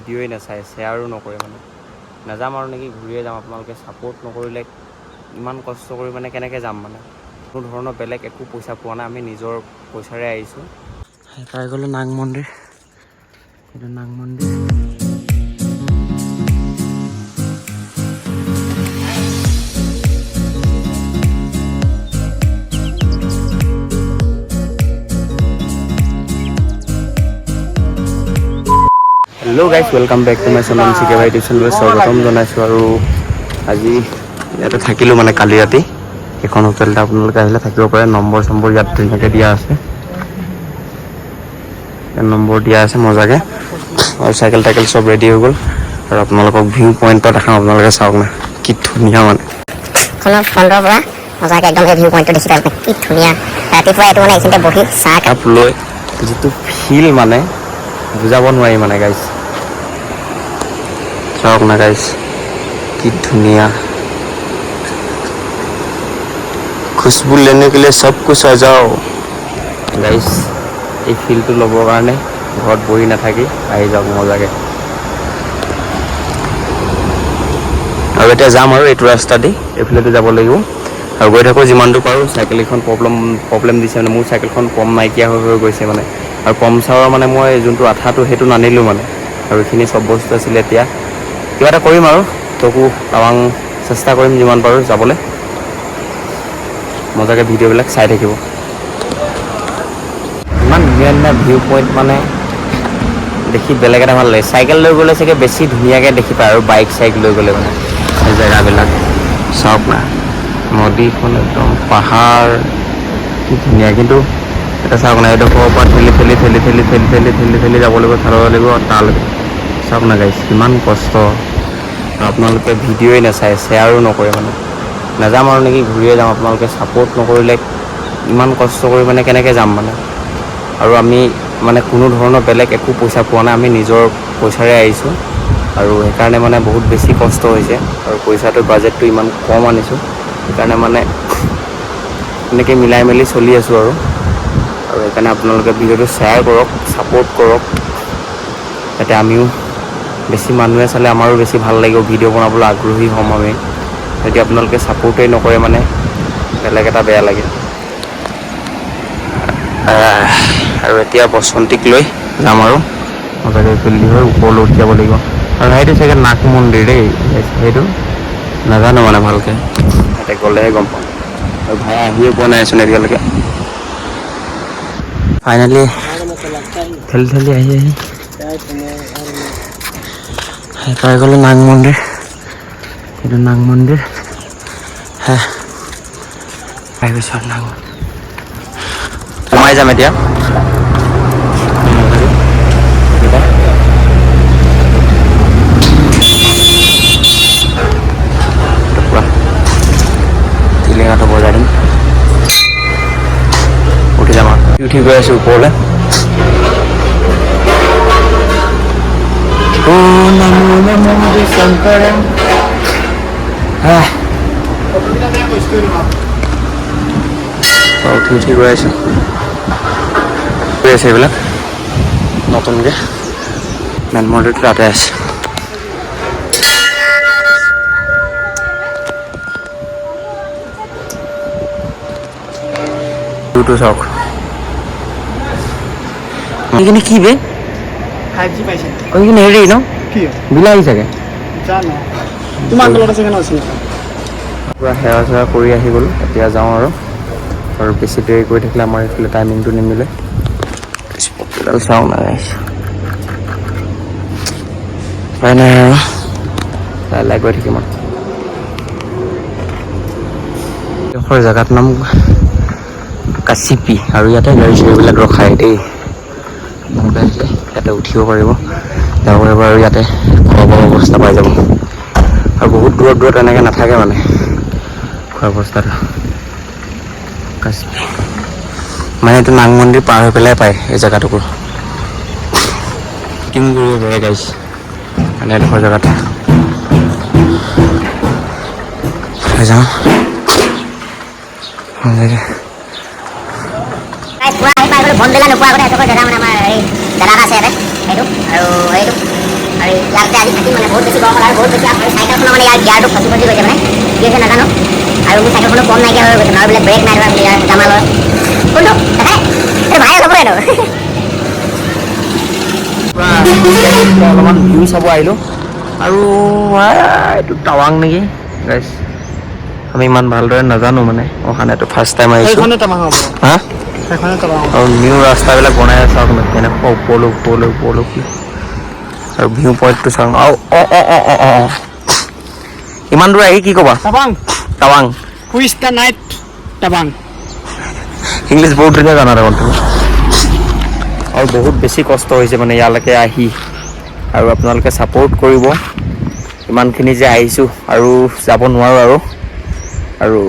ভিডিঅ'ই নাচায়, শ্বেয়াৰো নকৰে মানে। নাযাম আৰু নেকি, ঘূৰিয়ে যাম। আপোনালোকে ছাপোৰ্ট নকৰিলে ইমান কষ্ট কৰি মানে কেনেকৈ যাম মানে। কোনো ধৰণৰ বেলেগ একো পইচা পোৱা নাই, আমি নিজৰ পইচাৰে আহিছোঁ। পাই গ'লোঁ নাগ মন্দিৰ, এইটো নাগ মন্দিৰ। Hello' guys, welcome back to my channel চিকে ভাই টিউশ্যন। স্বাগতম জনাইছোঁ। আৰু আজি ইয়াতে থাকিলোঁ মানে কালি ৰাতি। এইখন হোটেলতে আপোনালোকে আহিলে থাকিব পাৰে। নম্বৰ চম্বৰ ইয়াত ধুনীয়াকৈ দিয়া আছে, নম্বৰ দিয়া আছে মজাকৈ। আৰু চাইকেল টাইকেল চব ৰেডি হৈ গ'ল। আৰু আপোনালোকক ভিউ পইণ্টত দেখাওঁ, আপোনালোকে চাওক না, কি ধুনীয়া মানে। ফ্ৰণ্টৰ পৰা মজাকৈ একদম এই ভিউ পইণ্টটো দেখি পাই, কি ধুনীয়া। ৰাতিপুৱা এইটো মানে এইখিনিতে বহি চাহ কাপ লৈ যিটো ফিল মানে বুজাব নোৱাৰি মানে গাইজ। চাওক না গাইজ, কি ধুনীয়া। খুশবু লেনে के लिए सब कुछ आ जाओ গাইজ। এই ফিলটো ল'বৰ কাৰণে ঘৰত বহি নাথাকি আহি যাওক মজাকৈ। আৰু এতিয়া যাম আৰু এইটো ৰাস্তা দি এইফালেদি যাব লাগিব। আৰু গৈ থাকোঁ যিমানটো পাৰোঁ। চাইকেলখন প্ৰব্লেম দিছে মানে, মোৰ চাইকেলখন পাম্প নাইকিয়া হৈ গৈছে মানে। আৰু পামচাৰৰ মানে মই যোনটো আঠাটো সেইটো নানিলোঁ মানে। আৰু এইখিনি চব বস্তু আছিলে। এতিয়া কিবা এটা কৰিম আৰু তকো টাৱাং চেষ্টা কৰিম যিমান পাৰোঁ যাবলৈ। মজাকৈ ভিডিঅ'বিলাক চাই থাকিব। ইমান ধুনীয়া ধুনীয়া ভিউ পইণ্ট মানে দেখি বেলেগ এটা ভাল লাগে। চাইকেল লৈ গ'লে চাগে বেছি ধুনীয়াকৈ দেখি পায় আৰু বাইক চাইক লৈ গ'লে মানে এই জেগাবিলাক। চাওক না, নদীখন একদম পাহাৰ, কি ধুনীয়া। কিন্তু এটা চাওক না, এডোখৰৰ পৰা ঠেলি ঠেলি ঠেলি ঠেলি ঠেলি ঠেলি ঠেলি ঠেলি যাব লাগিব, চাব লাগিব তালৈকে। চাওক না গাইছ, কিমান কষ্ট। আপোনালোকে ভিডিঅ'ই নাচায়, শ্বেয়াৰো নকৰে মানে। নাযাম আৰু নেকি, ঘূৰিয়ে যাম। আপোনালোকে ছাপোৰ্ট নকৰিলে ইমান কষ্ট কৰি মানে কেনেকৈ যাম মানে। আৰু আমি মানে কোনো ধৰণৰ বেলেগ একো পইচা পোৱা নাই, আমি নিজৰ পইচাৰে আহিছোঁ। আৰু সেইকাৰণে মানে বহুত বেছি কষ্ট হৈছে। আৰু পইচাটো বাজেটটো ইমান কম আনিছোঁ, সেইকাৰণে মানে এনেকৈ মিলাই মেলি চলি আছোঁ আৰু সেইকাৰণে আপোনালোকে ভিডিঅ'টো শ্বেয়াৰ কৰক, ছাপোৰ্ট কৰক, যাতে আমিও বেছি মানুহে চালে আমাৰো বেছি ভাল লাগিব, ভিডিঅ' বনাবলৈ আগ্ৰহী হ'ম আমি। যদি আপোনালোকে ছাপোৰ্টেই নকৰে মানে বেলেগ এটা বেয়া লাগে। আৰু এতিয়া বসন্তীক লৈ যাম আৰু মজাকৈ ফিল্ডি হৈ ওপৰলৈ উঠি যাব লাগিব। আৰু সেইটো চাগে নাগ মন্দিৰ দেই, সেইটো নাজানো মানে ভালকৈ, তাতে গ'লেহে গম পাম। আৰু ভাই আহিয়ে পোৱা নাইচোন এতিয়ালৈকে। ফাইনেলি ঠেলি ঠেলি আহি পাই গ'লোঁ নাগ মন্দিৰ, এইটো নাগ মন্দিৰ। পাই গৈছোঁ নাগ মন্দিৰ। সোমাই যাম এতিয়া। টিলিঙাটো বজাই দিম, উঠি যাম আৰু উঠি গৈ আছোঁ ওপৰলৈ। উঠি উঠি গৈ আছোঁ, গৈ আছে এইবিলাক নতুনকৈ। মেন মন্দিৰটো তাতে আছে। ভিউটো চাওক। এইখিনি কি বে? 5G পাইছে। এইখিনি হেৰি ন, কি বিলাহী চাগে। জানো তোমাৰ তলত আছে কেনে আছে। পূৰা সেৱা চেৱা কৰি আহি গ'লোঁ। এতিয়া যাওঁ আৰু বেছি দেৰি কৰি থাকিলে আমাৰ এইফালে টাইমিংটো নিমিলে। স্পটকেইডাল চাওঁ নাই, উপায় নাই আৰু লাহে লাহে গৈ থাকিম আৰু। এইডোখৰ জেগাটোৰ নাম কাচিপি, আৰু ইয়াতে গাড়ী চাড়ীবিলাক ৰখায় দেই। আপোনালোকে আহিলে ইয়াতে উঠিব পাৰিব, যাব পাৰিব, আৰু ইয়াতে খোৱা বোৱা ব্যৱস্থা পাই যাব। আৰু বহুত দূৰত দূৰত এনেকৈ নাথাকে মানে খোৱা ব্যৱস্থাটো। কাচিপি মানে এইটো নাগ মন্দিৰ পাৰ হৈ পেলাই পায় এই জেগাটুকুৰ। টিং কৰিব পাৰে গাইছ মানে এডোখৰ জেগাত। যাওঁ পুৰা আহি পাই গ'লোঁ। বনবেলা নোপোৱাৰ আগতে এডোখৰ জেগা মানে আমাৰ হেৰি জেগা এটা আছে ইয়াতে, সেইটো আৰু সেইটো আৰু ইয়াতে আজি থাকি মানে বহুত বেছি গৰম আৰু বহুত বেছি আৰু চাইকেলখনৰ মানে ইয়াৰ গিয়াৰটো ফচি গৈছে মানে কি হৈছে নাজানো আৰু মোৰ চাইকেলখনো কম নাইকিয়া হৈ গৈছে আৰু বোলে ব্ৰেক নাই ধৰা ইয়াৰ জামালৰ কোনটো ভাই অলপ আৰু অলপমান ভিউ চাব আহিলোঁ আৰু এইটো টাৱাং নেকি গাইছ আমি ইমান ভালদৰে নাজানো মানে অহা নাইতো ফাৰ্ষ্ট টাইম আহিছোঁ সেইখনে টাৱাং হ'ব হা সেইখনে টাৱাং হ'ব আৰু নিউ ৰাস্তাবিলাক বনাই আছে চাওক কেনেকুৱা ওপৰলৈ আৰু ভিউ পইণ্টটো চাওঁ ইমান দূৰ আহি কি ক'বা টাৱাং হুইজ দ্য নাইট টাৱাং ইংলিছ বহুত ধুনীয়া জানা দেখোন তুমি আৰু বহুত বেছি কষ্ট হৈছে মানে ইয়ালৈকে আহি আৰু আপোনালোকে ছাপোৰ্ট কৰিব ইমানখিনি যে আহিছোঁ আৰু যাব নোৱাৰোঁ আৰু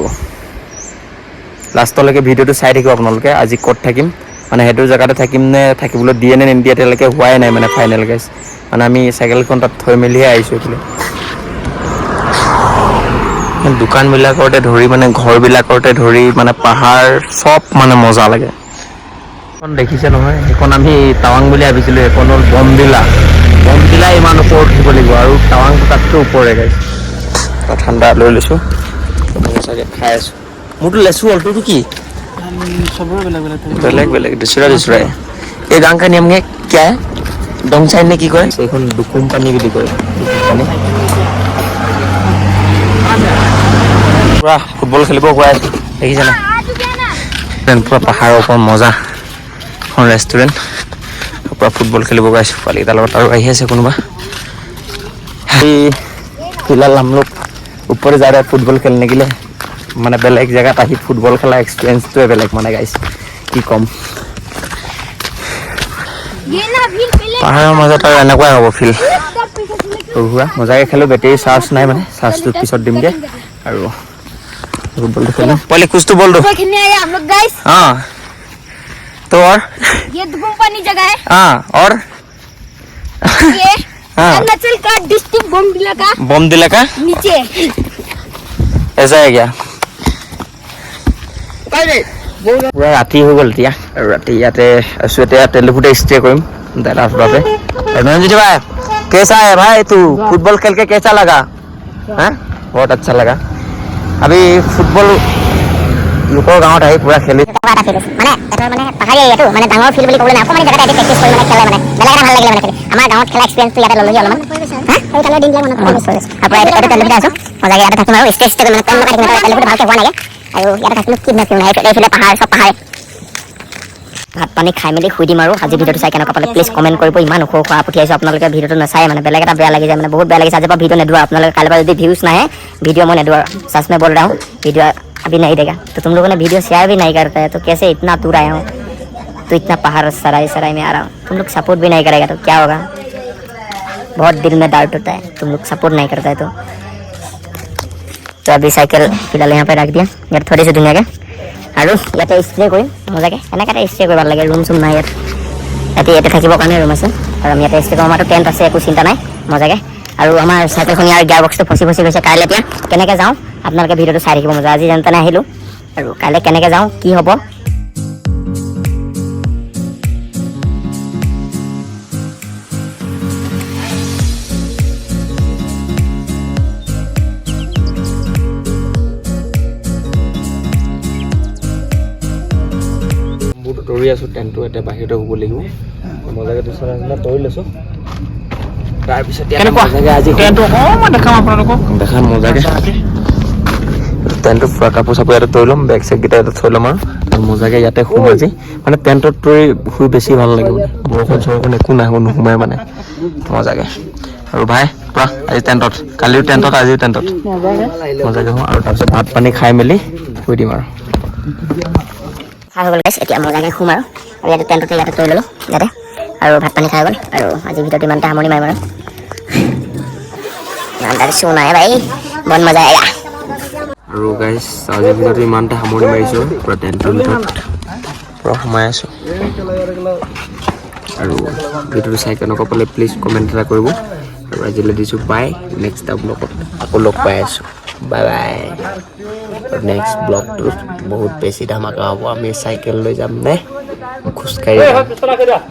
লাষ্টলৈকে ভিডিঅ'টো চাই থাকিব আপোনালোকে আজি ক'ত থাকিম মানে সেইটো জেগাতে থাকিম নে থাকিবলৈ দিয়ে নে নিদিয়ে এতিয়ালৈকে হোৱাই নাই মানে ফাইনেল গাইজ মানে আমি চাইকেলখন তাত থৈ মেলিহে আহিছোঁ এইফালে দোকানবিলাকতে ধৰি মানে ঘৰবিলাকতে ধৰি মানে পাহাৰ চব মানে মজা লাগে এখন দেখিছে নহয় সেইখন আমি টাৱাং বুলি ভাবিছিলোঁ সেইখন হ'ল বমডিলা ইমান ওপৰত উঠিব লাগিব আৰু টাৱাংটো তাতকৈ ওপৰে গাইছে ঠাণ্ডা লৈ লৈছোঁ চাগে খাই আছোঁ মোৰতো লেচু হ'ল তোৰতো কি চবৰে বেলেগ বেলেগ দুচৰা এই গাঁও কা নিয়ম क्या है ডং চাইন নে কি কয় এইখন দুকুম পানী বুলি কয় পুৰা ফুটবল খেলিব গৈ আছোঁ দেখিছে না পুৰা পাহাৰৰ ওপৰত মজা এখন ৰেষ্টুৰেণ্ট পুৰা ফুটবল খেলিব গৈ আছোঁ পোৱালীকেইটাৰ লগত আৰু আহি আছে কোনোবা फिलहाल हम लोग ऊपर जा रहे हैं फुटबॉल खेलने के लिए মানে বেলেগ জেগাত আহি ফুটবল খেলা এক্সপিৰিয়েঞ্চটোৱে বেলেগ মানে গাইছ কি ক'ম পাহাৰৰ মাজত আৰু এনেকুৱাই হ'ব ফিল সৰু সুৰা মজাকৈ খেলোঁ বেটেৰী চাৰ্জ নাই মানে চাৰ্জটো পিছত দিমগৈ আৰু फुटबॉल खेलना पहले कुछ तो बोल दो खेलने आए हम लोग गाइस हाँ तो और ये दुगुम पानी जगह है हाँ और ये हाँ अरुणाचल का डिस्ट्रिक्ट बमडिला का नीचे ऐसा है क्या পুৰা ৰাতি হৈ গ'ল এতিয়া আৰু ৰাতি ইয়াতে আছোঁ এতিয়া তেলেপুতে ষ্টে কৰিম দাদাৰ বাবে रंजीत भाई कैसा है भाई तू फुटबॉल खेल के कैसा लगा हाँ बहुत अच्छा लगा अभी फुटबल লোকৰ গাঁৱত আহি পুৰা খেলি মানে এটা মানে পাহাৰী এৰিয়াটো মানে ডাঙৰ ফিল্ড বুলি ক'বলৈ নাই অকণমান জেগাতে প্ৰেক্টিছ কৰি মানে খেলে মানে বেলেগ এটা ভাল লাগিলে মানে খেলি আমাৰ গাঁৱত খেলা এক্সপিৰিয়েঞ্চটো ইয়াতে ল'লোহি অলপমান হা সেইকাৰণে দিনবিলাক মনত পৰিছে আৰু ইয়াতে তেলেপুতে আছোঁ মজাকৈ ইয়াতে থাকিম আৰু ষ্টেজ মানে কম লগাই থাকিম তেলেপুতে ভালকৈ হোৱা নাগে আৰু ইয়াতে থাকিলোঁ কি নাছিল নাই এইফালে পাহাৰ চব পাহাৰ ভাত পানী খাই মেলি শুই দিম আৰু আজি ভিডিঅ'টো চাই কেনেকুৱা পালে প্লিজ কমেণ্ট কৰিব ইমান ওখ ওখ পঠিয়াইছোঁ আপোনালোকে ভিডিঅ'টো নাচাই মানে বেলেগ এটা বেয়া লাগি যায় মানে বহুত বেয়া লাগিছে আজিৰ পৰা ভিডিঅ' নেদোৱা আপোনালোকে কাইলৈ পৰা যদি ভিউজ নাহে ভিডিঅ' মই নেদোৱা सच में बोल रहा हूँ वीडियो अभी नहीं देगा तो तुम लोगों ने वीडियो शेयर भी नहीं करते है तो कैसे इतना दूर आया हूँ तो इतना पहाड़ सराय में आ रहा हूँ तुम लोग सपोर्ट भी नहीं करेगा तो क्या होगा बहुत दिल में डाउट होता है तुम लोग सपोर्ट नहीं करता है तो अभी साइकिल फिलहाल यहाँ पे रख दिया यार थोड़ी सी दुनिया के আৰু ইয়াতে ষ্টে কৰিম মজাকৈ এনেকৈ ষ্টে কৰিব ভাল লাগে ৰুম চুম নাই ইয়াত ইয়াতে থাকিবৰ কাৰণে ৰুম আছে আৰু আমি ইয়াতে ষ্টে কৰোঁ আমাৰতো টেণ্ট আছে একো চিন্তা নাই মজাকৈ আৰু আমাৰ চাইকেলখন ইয়াৰ গিয়াৰ বক্সটো ফচি গৈছে কাইলৈ এতিয়া কেনেকৈ যাওঁ আপোনালোকে ভিডিঅ'টো চাই থাকিব মজা আজি যেনে আহিলোঁ আৰু কাইলৈ কেনেকৈ যাওঁ কি হ'ব তৰি আছোঁ টেণ্টটো এতিয়া বাহিৰতে শুব লাগিব মজাকৈ দুচৰা নিচিনা তৰি লৈছোঁ তাৰপিছত আজি দেখাম আপোনালোকক দেখাম মজাকৈ টেণ্টটো পুৰা কাপোৰ চাপোৰ ইয়াতে তৰি ল'ম বেগ চেগকেইটা ইয়াতে থৈ ল'ম আৰু মজাকৈ ইয়াতে শুম আজি মানে টেণ্টত তৰি শুই বেছি ভাল লাগে মানে বৰষুণ চৰষুণ একো নোসোমাই মানে মজাকৈ আৰু ভাই পুৰা আজি টেণ্টত কালিও টেণ্টত আজিও টেণ্টত মজাকৈ শুম আৰু তাৰপিছত ভাত পানী খাই মেলি শুই দিম আৰু খাই হৈ গ'ল গাইছ এতিয়া মজাকৈ শুম আৰু ইয়াতে টেণ্টতে ইয়াতে তৰি ল'লোঁ ইয়াতে আৰু ভাত পানী খাই গ'ল আৰু আজি ভিডিঅ'টো ইমানতে সামৰণি মাৰিম আৰু ইমানটা সোনা है भाई बहुत मजा आएगा আৰু গাইছ আজি ভিডিঅ'টো ইমানতে সামৰণি মাৰিছোঁ পুৰা টেণ্টৰ ভিতৰত পুৰা সোমাই আছোঁ আৰু ভিডিঅ'টো চাই কেনেকুৱা পালে প্লিজ কমেণ্ট এটা কৰিব আৰু আজিলৈ দিছোঁ বাই নেক্সট ব্লগত আকৌ লগ পাই আছোঁ বাই বাই নেক্সট ব্লগটোত বহুত বেছি ধামাকা হ'ব আমি চাইকেল লৈ যাম নে খোজকাঢ়ি যাম